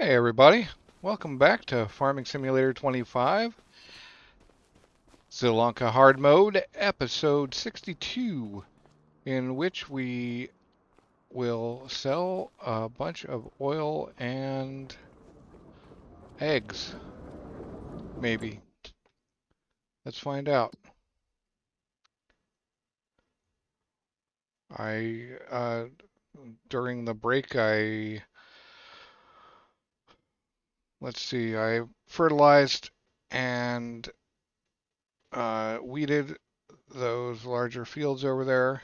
Hey everybody, welcome back to Farming Simulator 25, Zielonka Hard Mode, episode 62, in which we will sell a bunch of oil and eggs, maybe. Let's find out. During the break, I fertilized and weeded those larger fields over there,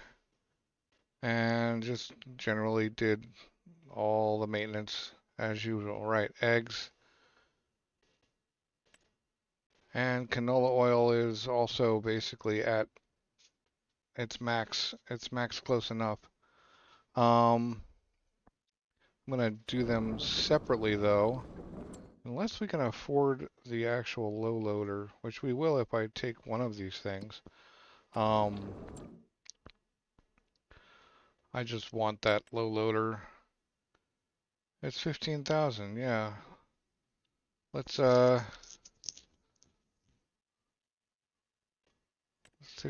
and just generally did all the maintenance as usual. Right, eggs and canola oil is also basically at its max close enough. I'm gonna do them separately though, unless we can afford the actual low loader, which we will if I take one of these things. Um, I just want that low loader. It's 15,000, yeah. Let's take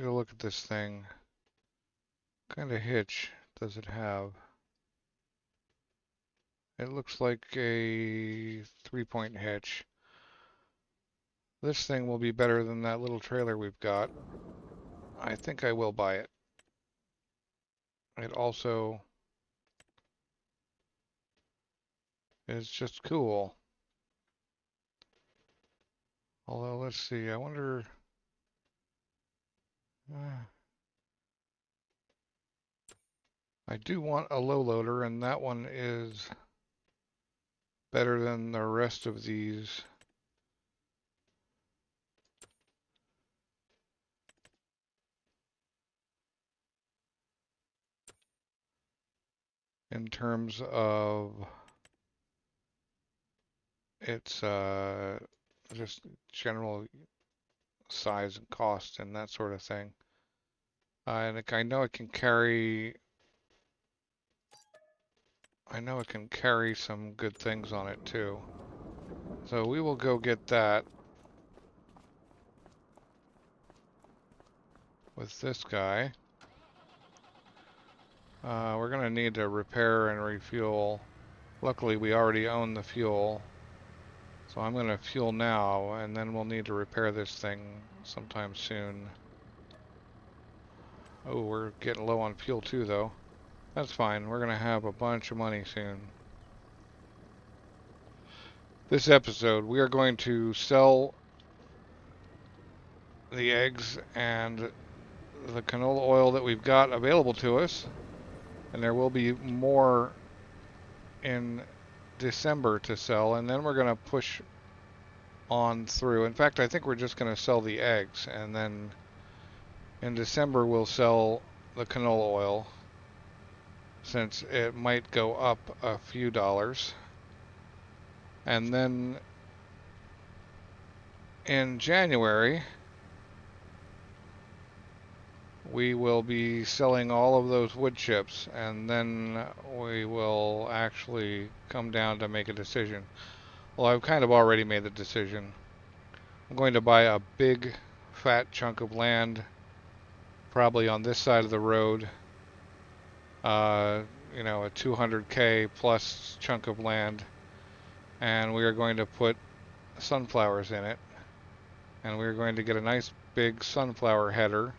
a look at this thing. What kind of hitch does it have? It looks like a 3-point hitch. This thing will be better than that little trailer we've got. I think I will buy it. It also is just cool. Although, let's see, I wonder... I do want a low loader, and that one is better than the rest of these. In terms of its just general size and cost and that sort of thing. And I know it can carry some good things on it too. So we will go get that with this guy. We're gonna need to repair and refuel. Luckily we already own the fuel. So I'm gonna fuel now, and then we'll need to repair this thing sometime soon. Oh, we're getting low on fuel too though. That's fine, we're gonna have a bunch of money soon. This episode, we are going to sell the eggs and the canola oil that we've got available to us, and there will be more in December to sell, and then we're going to push on through. In fact, I think we're just going to sell the eggs, and then in December we'll sell the canola oil, since it might go up a few dollars. And then in January we will be selling all of those wood chips, and then we will actually come down to make a decision. Well, I've kind of already made the decision. I'm going to buy a big fat chunk of land, probably on this side of the road. You know, a 200K plus chunk of land, and we are going to put sunflowers in it, and we're going to get a nice big sunflower header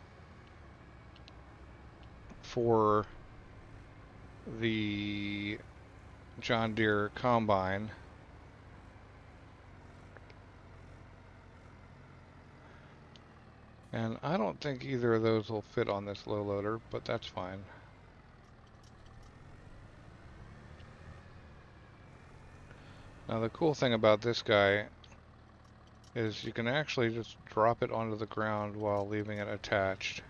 for the John Deere combine. And I don't think either of those will fit on this low loader, but that's fine. Now the cool thing about this guy is you can actually just drop it onto the ground while leaving it attached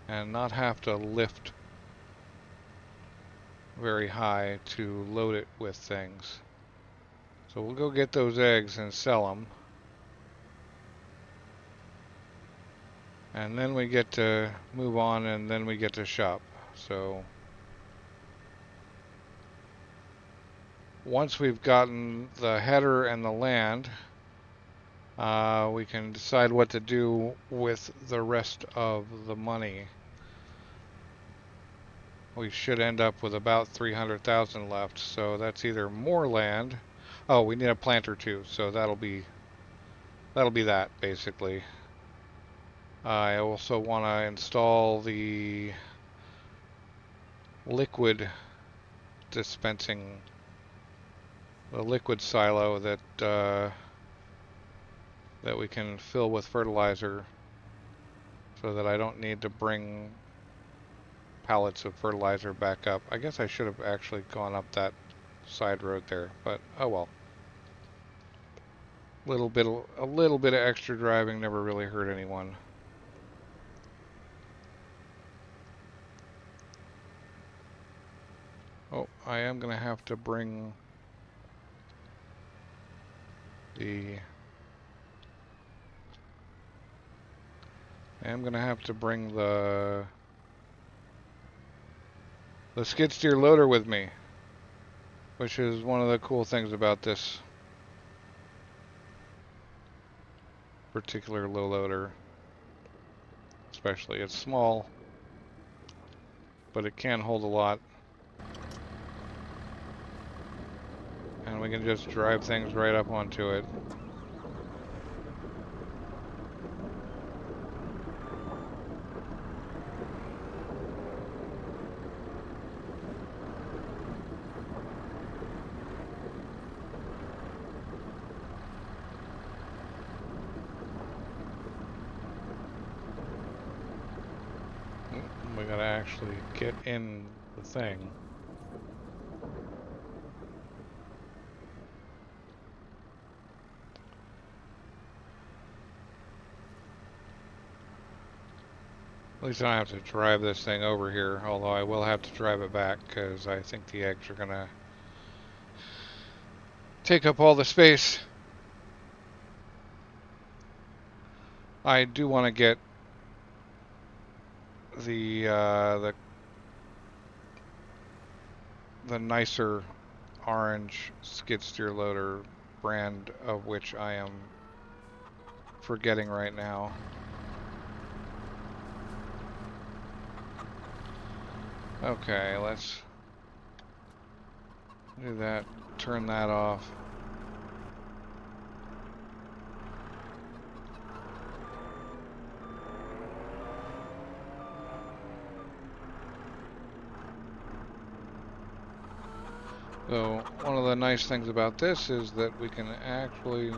and not have to lift very high to load it with things. So we'll go get those eggs and sell them. And then we get to move on, and then we get to shop. So once we've gotten the header and the land, we can decide what to do with the rest of the money. We should end up with about 300,000 left, so that's either more land. Oh, we need a planter too, so that'll be that basically. I also want to install the liquid dispensing, the liquid silo that we can fill with fertilizer, so that I don't need to bring pallets of fertilizer back up. I guess I should have actually gone up that side road there, but oh well. A little bit of extra driving never really hurt anyone. Oh, I am gonna have to bring the the skid steer loader with me, which is one of the cool things about this particular low loader. Especially, it's small, but it can hold a lot. And we can just drive things right up onto it. We gotta actually get in the thing. At least I don't have to drive this thing over here, although I will have to drive it back because I think the eggs are gonna take up all the space. I do want to get the nicer orange skid steer loader brand, of which I am forgetting right now. Okay, let's do that. Turn that off. So one of the nice things about this is that we can actually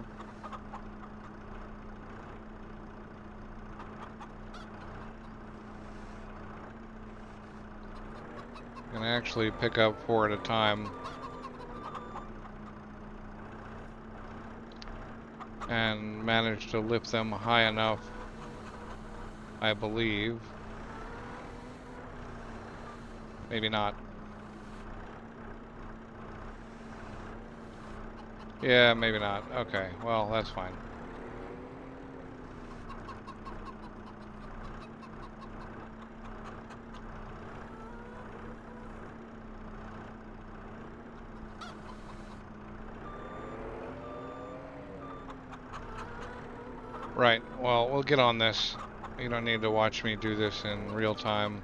pick up 4 at a time and manage to lift them high enough, I believe. Maybe not. Yeah, maybe not. Okay, well, that's fine. Right, well, we'll get on this. You don't need to watch me do this in real time.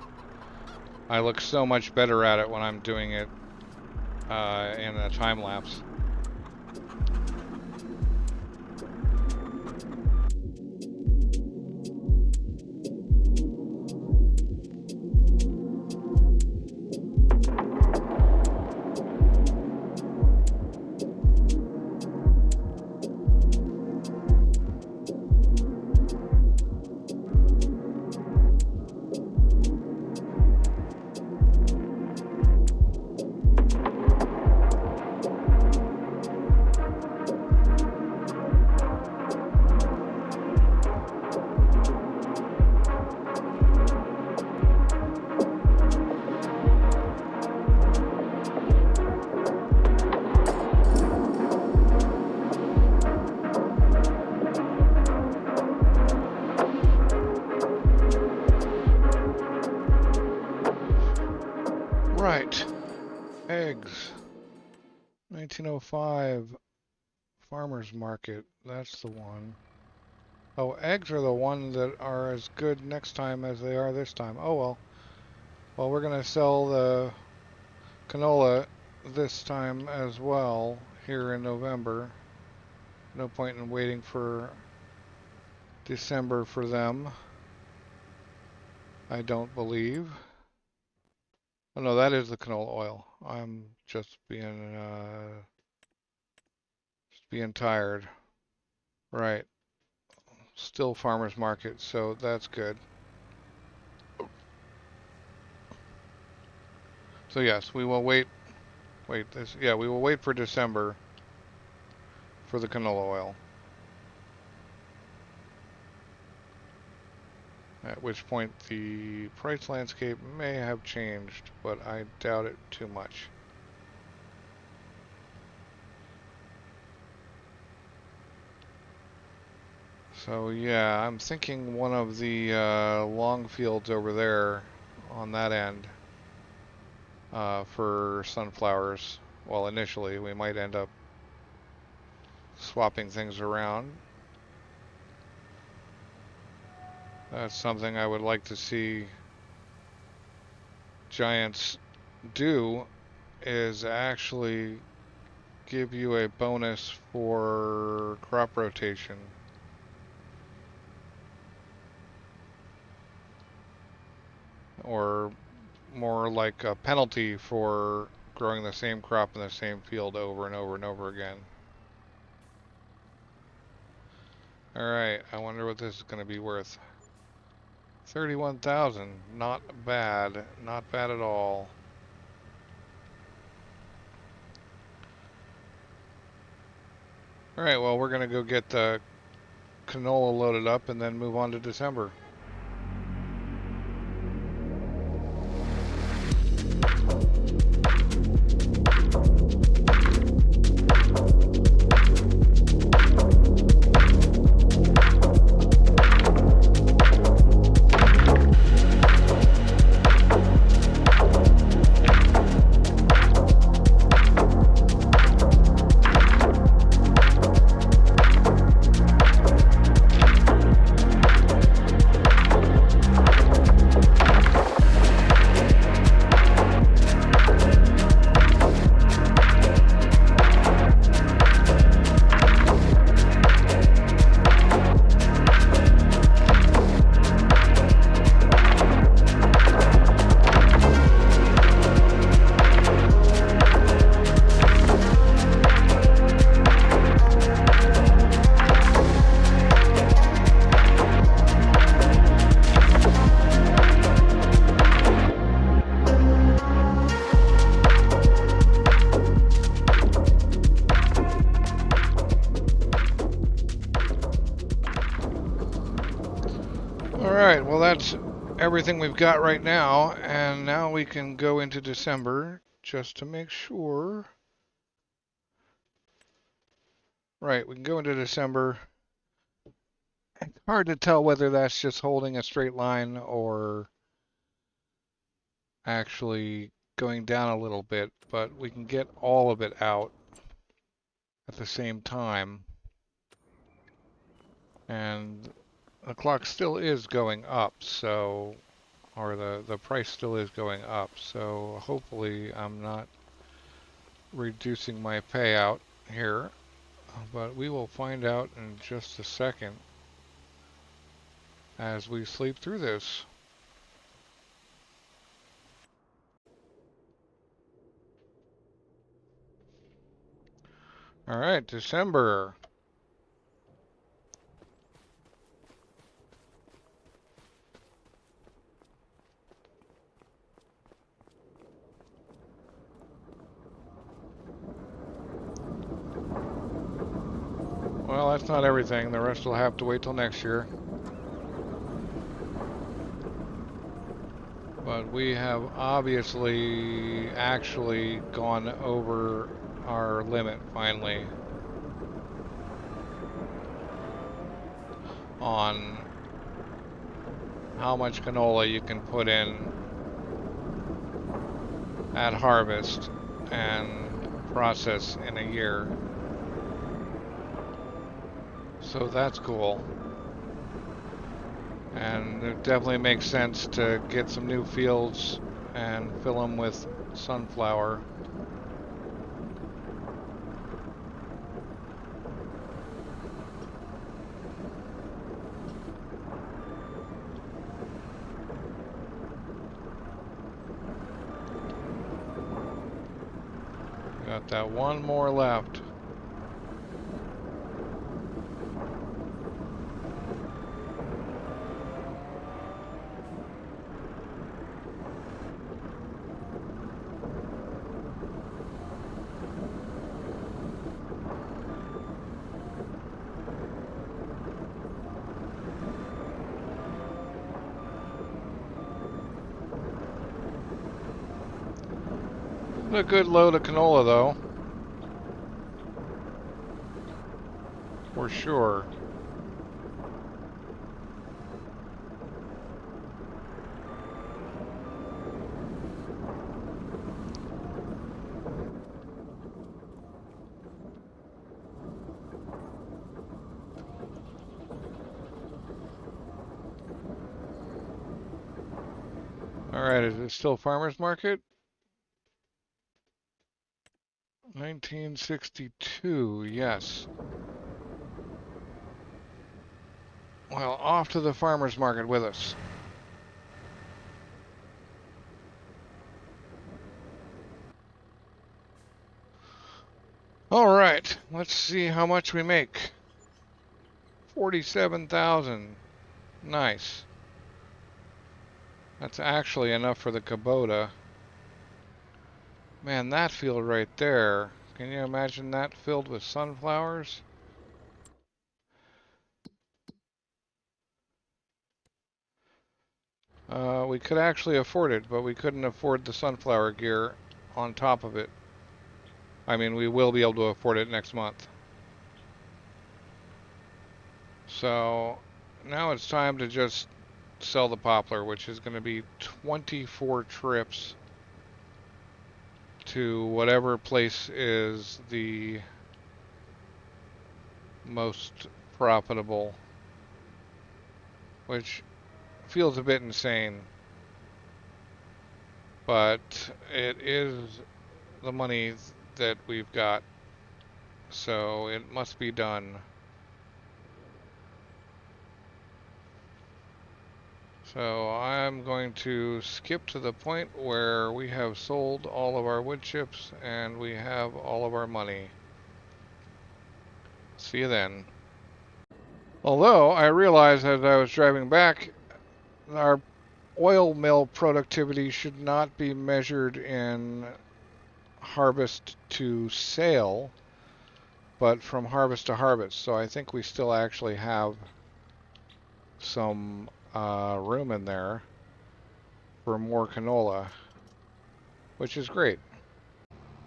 I look so much better at it when I'm doing it in a time lapse. 1905 Farmers Market. That's the one. Oh, eggs are the ones that are as good next time as they are this time. Oh well. Well, we're gonna sell the canola this time as well here in November. No point in waiting for December for them. I don't believe. Oh no, that is the canola oil. I'm just being tired. Right. Still farmers market, so that's good. So yes, we will wait. Yeah, we will wait for December for the canola oil. At which point the price landscape may have changed, but I doubt it too much. So yeah, I'm thinking one of the long fields over there on that end for sunflowers. Well, initially we might end up swapping things around. That's something I would like to see Giants do, is actually give you a bonus for crop rotation. Or more like a penalty for growing the same crop in the same field over and over and over again. Alright, I wonder what this is going to be worth. 31,000. Not bad. Not bad at all. Alright, well, we're going to go get the canola loaded up and then move on to December. Alright, well that's everything we've got right now, and now we can go into December just to make sure. Right, we can go into December. It's hard to tell whether that's just holding a straight line or actually going down a little bit, but we can get all of it out at the same time. And the clock still is going up, so, or the price still is going up, so hopefully I'm not reducing my payout here, but we will find out in just a second as we sleep through this. All right, December. Well, that's not everything. The rest will have to wait till next year. But we have obviously actually gone over our limit finally on how much canola you can put in at harvest. And process in a year. So that's cool. And it definitely makes sense to get some new fields and fill them with sunflower. Got that one more left. A good load of canola, though. For sure. All right, is it still farmer's market? 1962, yes. Well, off to the farmer's market with us. All right, let's see how much we make. 47,000. Nice. That's actually enough for the Kubota. Man, that field right there. Can you imagine that filled with sunflowers? We could actually afford it, but we couldn't afford the sunflower gear on top of it. I mean, we will be able to afford it next month. So now it's time to just sell the poplar, which is going to be 24 trips to whatever place is the most profitable, which feels a bit insane, but it is the money that we've got, so it must be done. So I'm going to skip to the point where we have sold all of our wood chips and we have all of our money. See you then. Although I realized as I was driving back, our oil mill productivity should not be measured in harvest to sale, but from harvest to harvest. So I think we still actually have some room in there for more canola, which is great.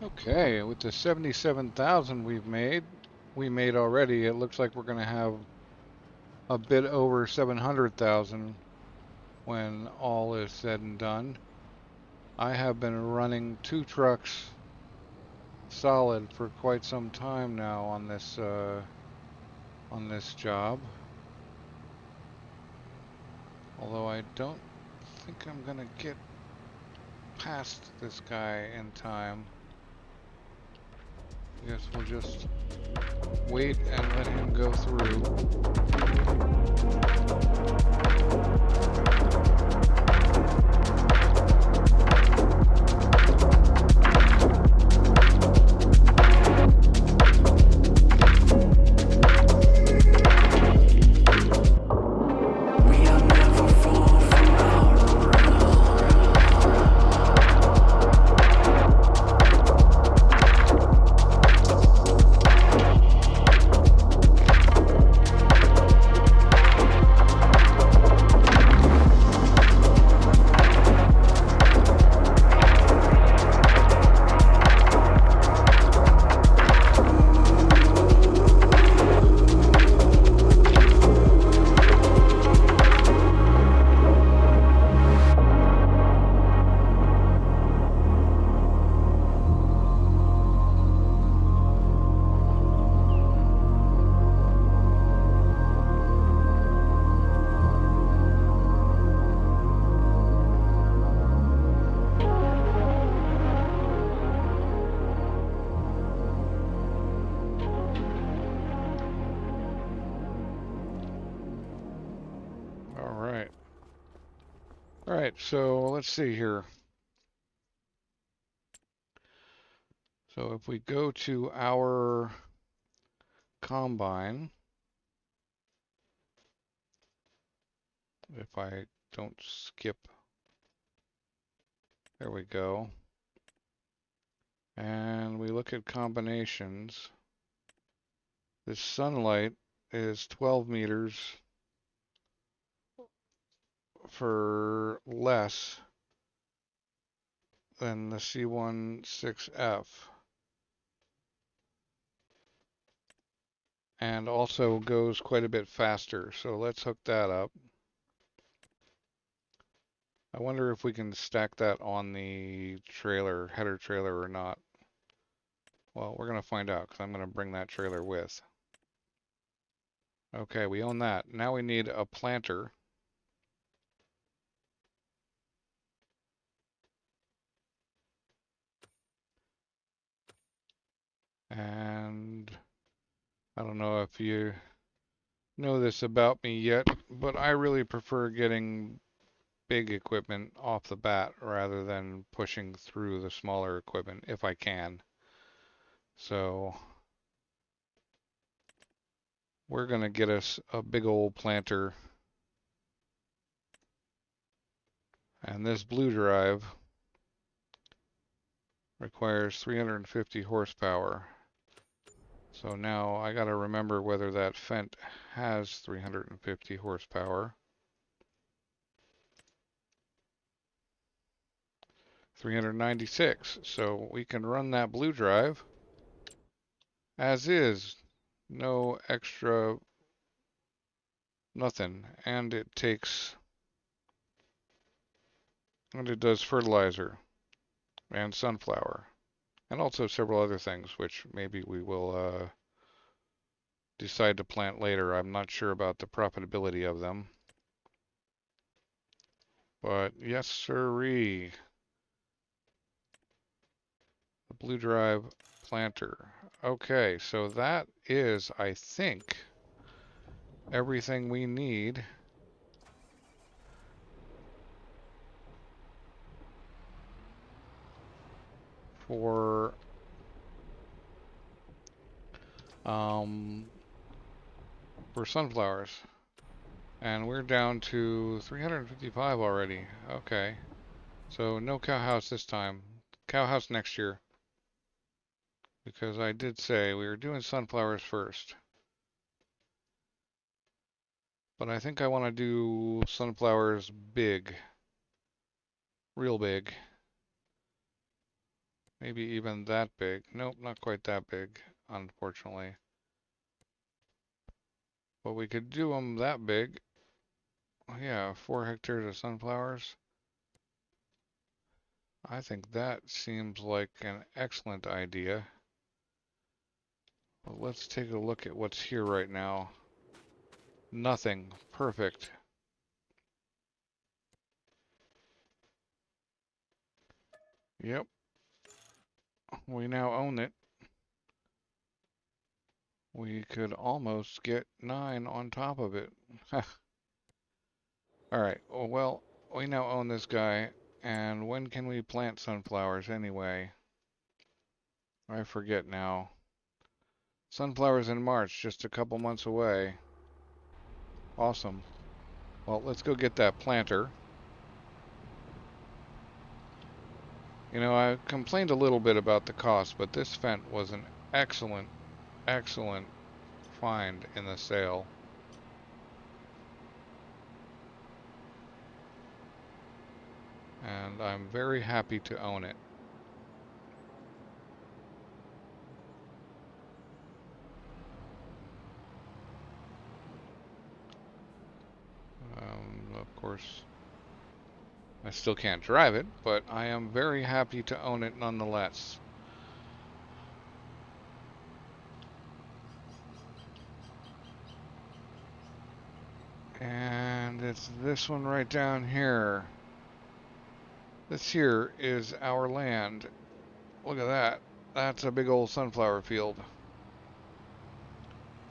Okay, with the 77,000 we made already, it looks like we're going to have a bit over 700,000 when all is said and done. I have been running 2 trucks solid for quite some time now on this job. Although I don't think I'm gonna get past this guy in time. I guess we'll just wait and let him go through. right, so let's see here. So if we go to our combine, if I don't skip, there we go. And we look at combinations. This sunlight is 12 meters for less than the C16F. And also goes quite a bit faster. So let's hook that up. I wonder if we can stack that on the trailer, header trailer or not. Well, we're going to find out because I'm going to bring that trailer with. Okay, we own that. Now we need a planter. And I don't know if you know this about me yet, but I really prefer getting big equipment off the bat rather than pushing through the smaller equipment if I can. So we're going to get us a big old planter. And this blue drive requires 350 horsepower. So now I got to remember whether that Fendt has 350 horsepower. 396. So we can run that blue drive as is. No extra nothing. And it does fertilizer and sunflower and also several other things which maybe we will decide to plant later. I'm not sure about the profitability of them. But yes, sirree. The blue drive planter. Okay, so that is, I think, everything we need for sunflowers. And we're down to 355 already. Okay. So no cow house this time. Cow house next year. Because I did say we were doing sunflowers first. But I think I want to do sunflowers big. Real big. Maybe even that big. Nope, not quite that big, unfortunately. But we could do them that big. Yeah, 4 hectares of sunflowers. I think that seems like an excellent idea. Well, let's take a look at what's here right now. Nothing. Perfect. Yep. We now own it. We could almost get 9 on top of it. Alright, well, we now own this guy. And when can we plant sunflowers anyway? I forget now. Sunflowers in March, just a couple months away. Awesome. Well, let's go get that planter. You know, I complained a little bit about the cost, but this Fendt was an excellent, excellent find in the sale. And I'm very happy to own it. Of course, I still can't drive it, but I am very happy to own it nonetheless. And it's this one right down here. This here is our land. Look at that. That's a big old sunflower field.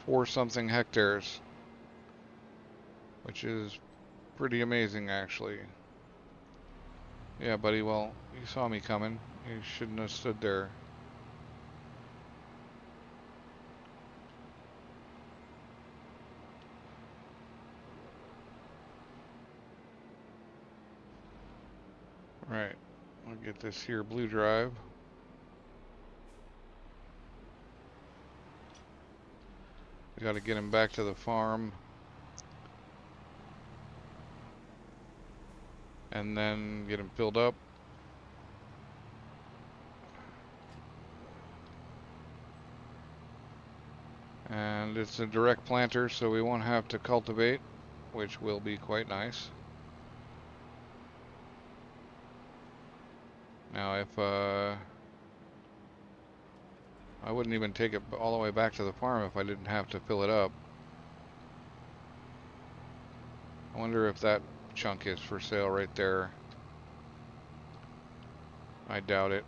4-something hectares. Which is pretty amazing, actually. Yeah, buddy, well, you saw me coming. You shouldn't have stood there. Right. I'll get this here blue drive. We got to get him back to the farm. And then get him filled up. And it's a direct planter, so we won't have to cultivate, which will be quite nice. Now, if I wouldn't even take it all the way back to the farm if I didn't have to fill it up. I wonder if that chunk is for sale right there. I doubt it.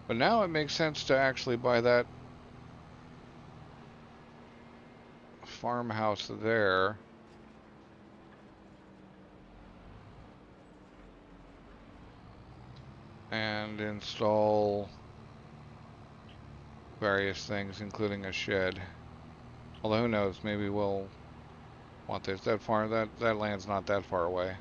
But now it makes sense to actually buy that farmhouse there. And install various things, including a shed. Although who knows, maybe we'll want this. That land's not that far away.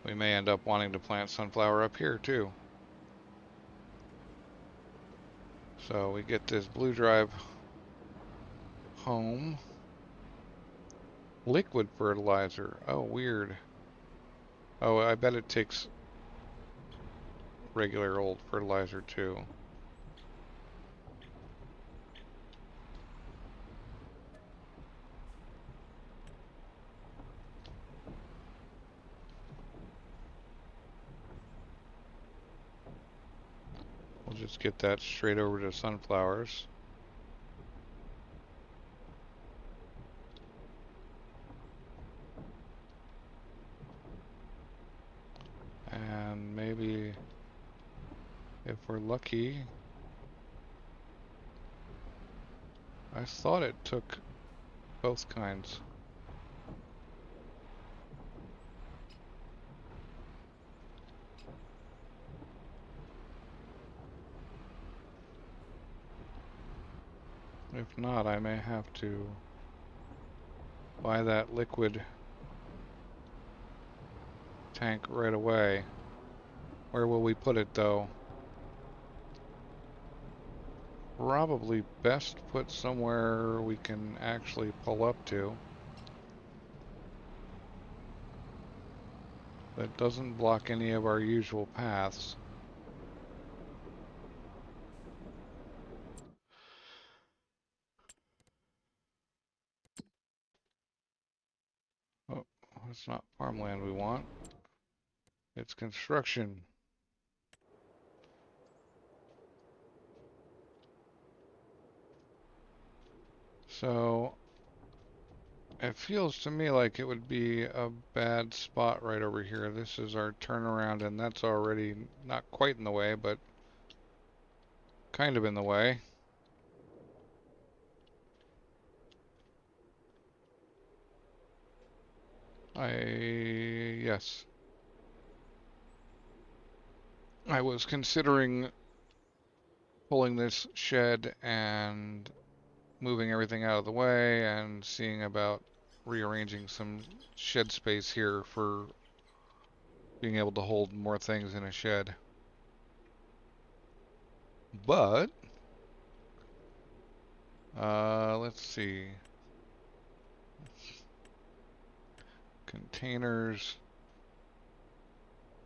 We may end up wanting to plant sunflower up here too. So we get this blue drive home. Liquid fertilizer. Oh, weird. Oh, I bet it takes regular old fertilizer too. We'll just get that straight over to sunflowers. And maybe, if we're lucky, I thought it took both kinds. If not, I may have to buy that liquid tank right away. Where will we put it though? Probably best put somewhere we can actually pull up to. That doesn't block any of our usual paths. Oh, it's not farmland we want. It's construction. So it feels to me like it would be a bad spot right over here. This is our turnaround, and that's already not quite in the way, but kind of in the way. Yes. I was considering pulling this shed and moving everything out of the way and seeing about rearranging some shed space here for being able to hold more things in a shed. But, let's see. Containers,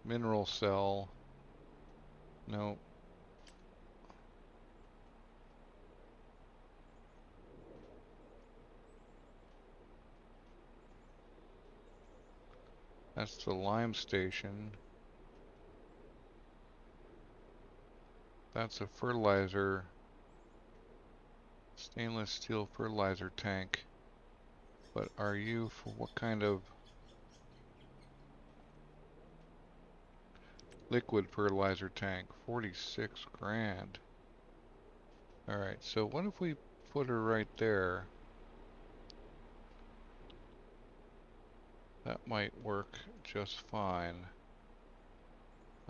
mineral cell. No. That's the lime station. That's a fertilizer, stainless steel fertilizer tank. But are you for what kind of liquid fertilizer tank? 46 grand. Alright, so what if we put her right there? That might work just fine.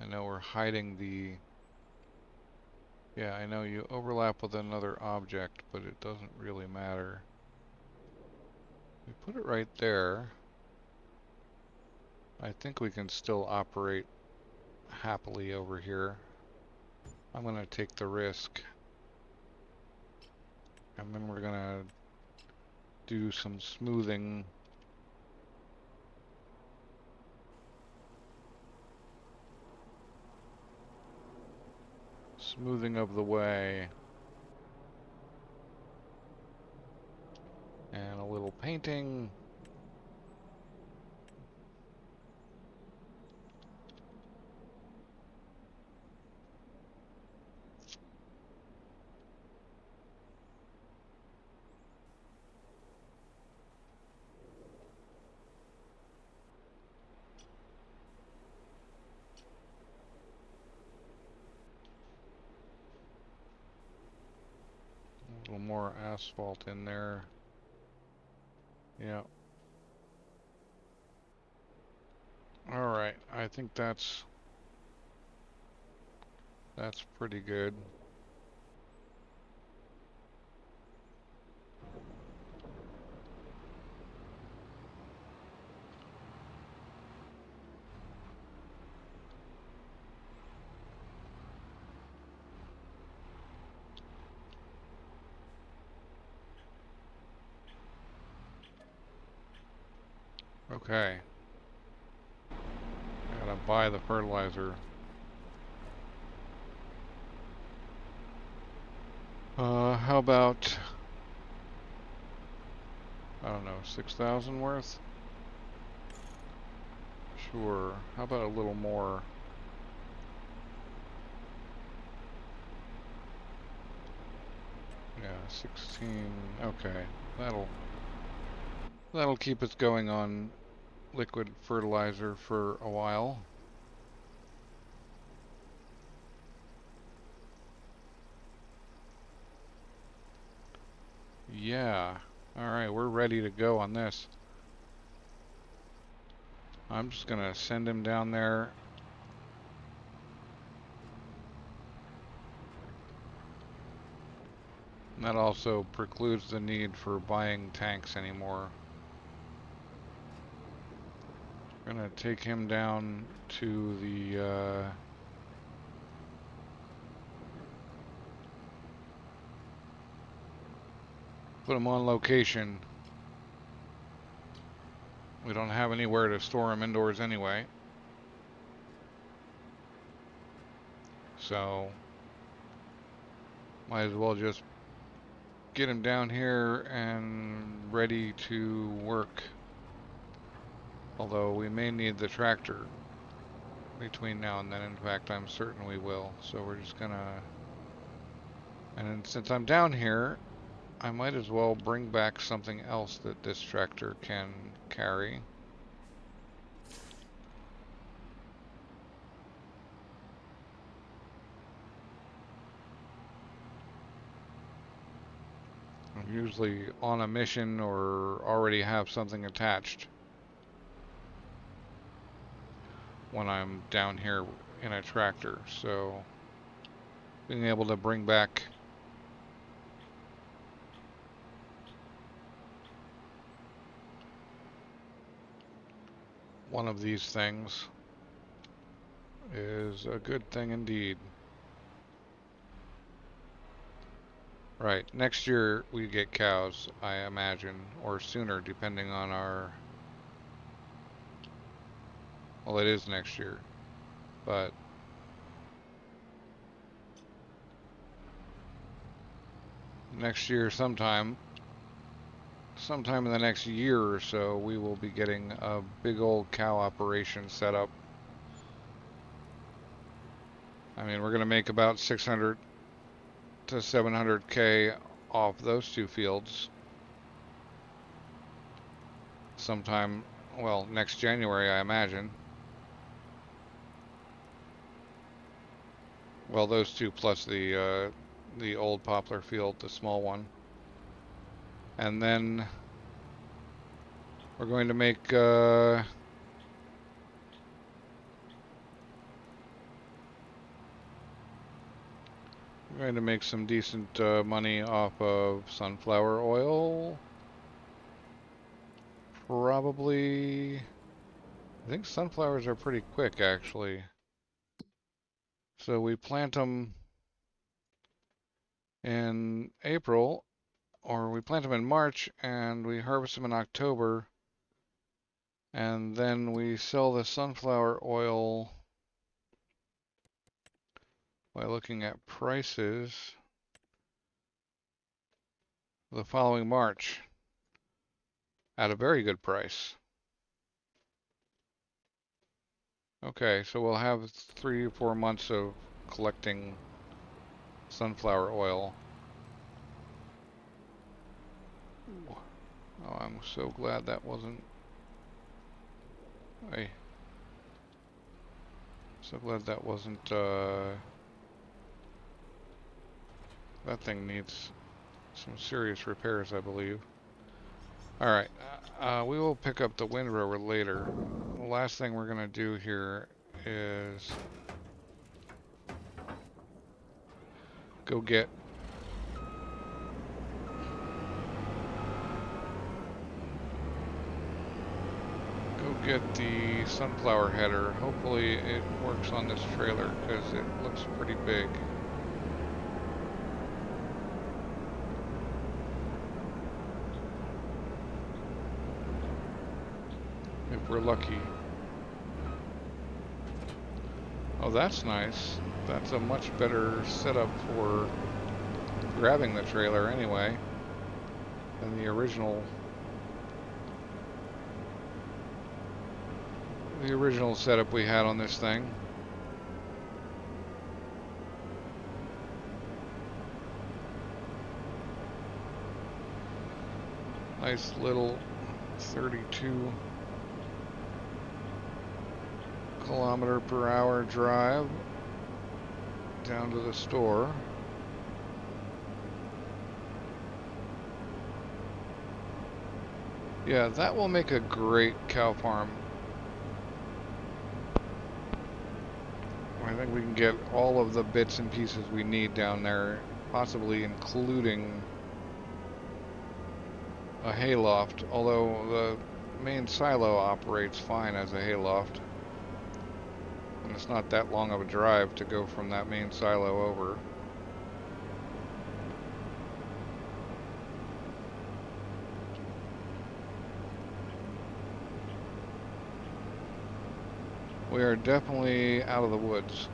I know we're hiding the... Yeah, I know you overlap with another object, but it doesn't really matter. We put it right there. I think we can still operate happily over here. I'm gonna take the risk. And then we're gonna do some smoothing. Smoothing of the way. And a little painting. A little more asphalt in there. Yeah. Alright, I think that's pretty good. Okay. I gotta buy the fertilizer. How about, I don't know, 6,000 worth? Sure. How about a little more? Yeah, 16. Okay. That'll keep us going on liquid fertilizer for a while. Yeah. Alright, we're ready to go on this. I'm just gonna send him down there. And that also precludes the need for buying tanks anymore. Gonna take him down to the put him on location. We don't have anywhere to store him indoors anyway. So might as well just get him down here and ready to work. Although we may need the tractor between now and then. In fact, I'm certain we will. So we're just gonna... And since I'm down here, I might as well bring back something else that this tractor can carry. I'm usually on a mission or already have something attached when I'm down here in a tractor, so being able to bring back one of these things is a good thing indeed. Right, next year we get cows, I imagine, or sooner depending on our... Well, it is next year, but next year sometime in the next year or so, we will be getting a big old cow operation set up. I mean, we're going to make about 600 to 700K off those two fields sometime, well, next January, I imagine. Well, those two plus the old poplar field, the small one. And then We're going to make some decent money off of sunflower oil. Probably, I think sunflowers are pretty quick actually. So we plant them in April, or we plant them in March and we harvest them in October. And then we sell the sunflower oil by looking at prices the following March at a very good price. Okay, so we'll have 3 or 4 months of collecting sunflower oil. Oh, I'm so glad that wasn't... So glad that wasn't, that thing needs some serious repairs, I believe. Alright, we will pick up the windrower later. The last thing we're gonna do here is go get the sunflower header. Hopefully it works on this trailer because it looks pretty big. If we're lucky. Oh, that's nice. That's a much better setup for grabbing the trailer anyway than the original setup we had on this thing. Nice little 32 kilometer per hour drive down to the store. Yeah, that will make a great cow farm. I think we can get all of the bits and pieces we need down there, possibly including a hayloft, although the main silo operates fine as a hayloft. And it's not that long of a drive to go from that main silo over. We are definitely out of the woods.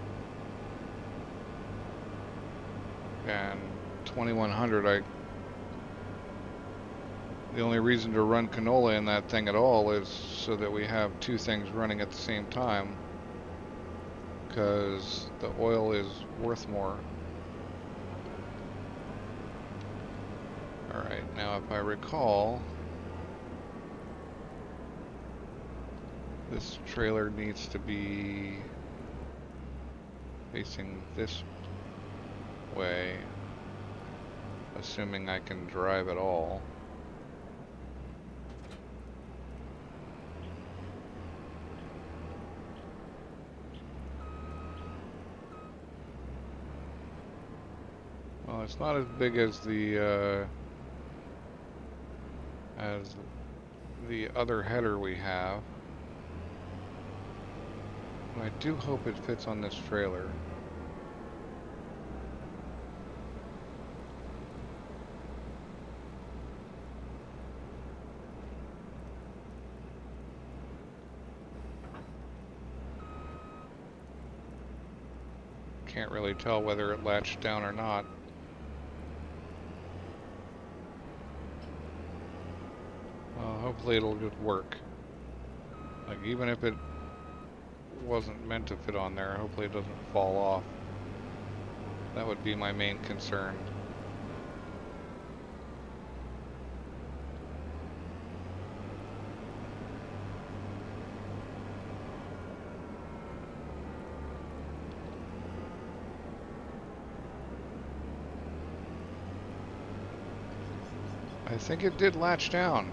And 2100, the only reason to run canola in that thing at all is so that we have two things running at the same time, because the oil is worth more. Alright, now if I recall, this trailer needs to be facing this way, assuming I can drive at all. Well, it's not as big as the other header we have. I do hope it fits on this trailer. Can't really tell whether it latched down or not. Well, hopefully it'll just work. Like, even if it wasn't meant to fit on there, hopefully it doesn't fall off. That would be my main concern. I think it did latch down.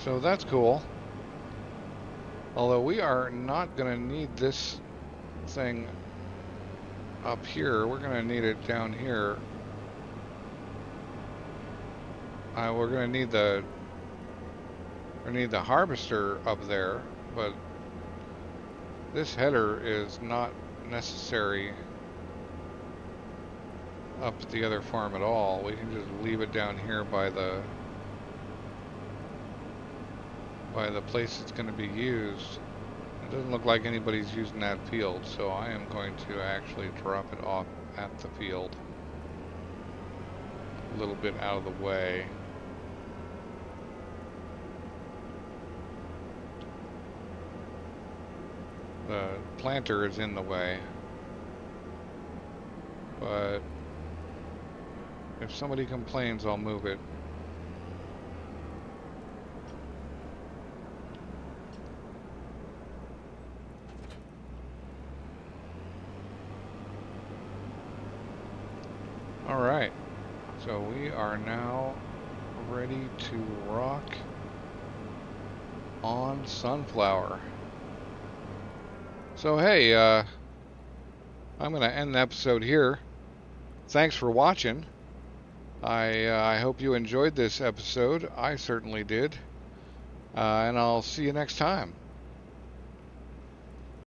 So that's cool. Although we are not going to need this thing up here. We're going to need it down here. We're going to need the harvester up there, but this header is not necessary up at the other farm at all. We can just leave it down here by the place it's going to be used. It doesn't look like anybody's using that field, so I am going to actually drop it off at the field a little bit out of the way. The planter is in the way, but if somebody complains, I'll move it. All right, so we are now ready to rock on Sunflower. So hey, I'm going to end the episode here. Thanks for watching. I hope you enjoyed this episode. I certainly did. And I'll see you next time.